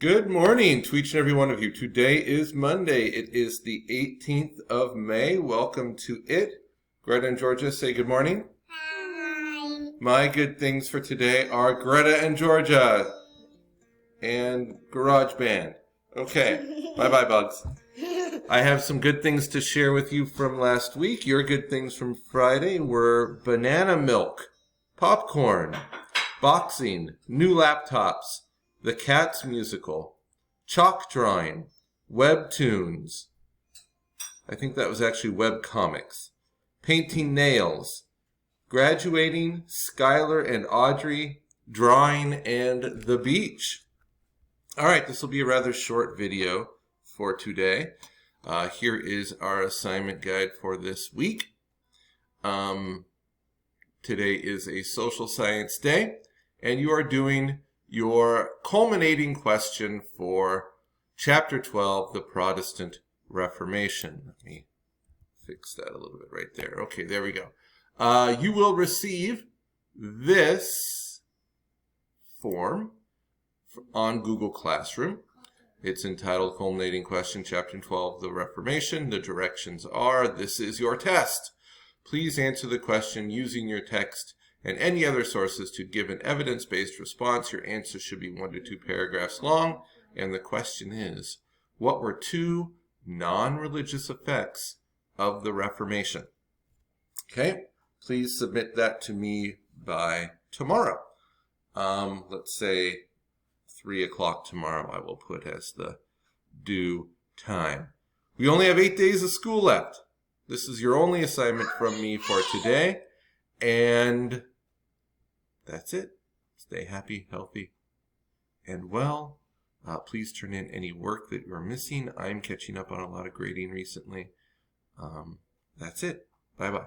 Good morning to each and every one of you. Today is Monday. It is the 18th of May. Welcome to it. Greta and Georgia, say good morning. Hi. My good things for today are Greta and Georgia and GarageBand. Okay, bye-bye, bugs. I have some good things to share with you from last week. Your good things from Friday were banana milk, popcorn, boxing, new laptops, the Cats musical, chalk drawing, webtoons. I think that was actually web comics. Painting nails, graduating, Skylar and Audrey, drawing, and the beach. All right, this will be a rather short video for today. Here is our assignment guide for this week. Today is a social science day, and you are doing your culminating question for Chapter 12, the Protestant Reformation. Let me fix that a little bit right there. Okay, there we go. You will receive this form on Google Classroom. It's entitled Culminating Question, Chapter 12, the Reformation. The directions are, this is your test. Please answer the question using your text and any other sources to give an evidence-based response. Your answer should be 1 to 2 paragraphs long. And the question is, what were two non-religious effects of the Reformation? Okay, please submit that to me by tomorrow. Let's say 3 o'clock tomorrow I will put as the due time. We only have 8 days of school left. This is your only assignment from me for today. And that's it. Stay happy, healthy, and well. Please turn in any work that you're missing. I'm catching up on a lot of grading recently. That's it. Bye-bye.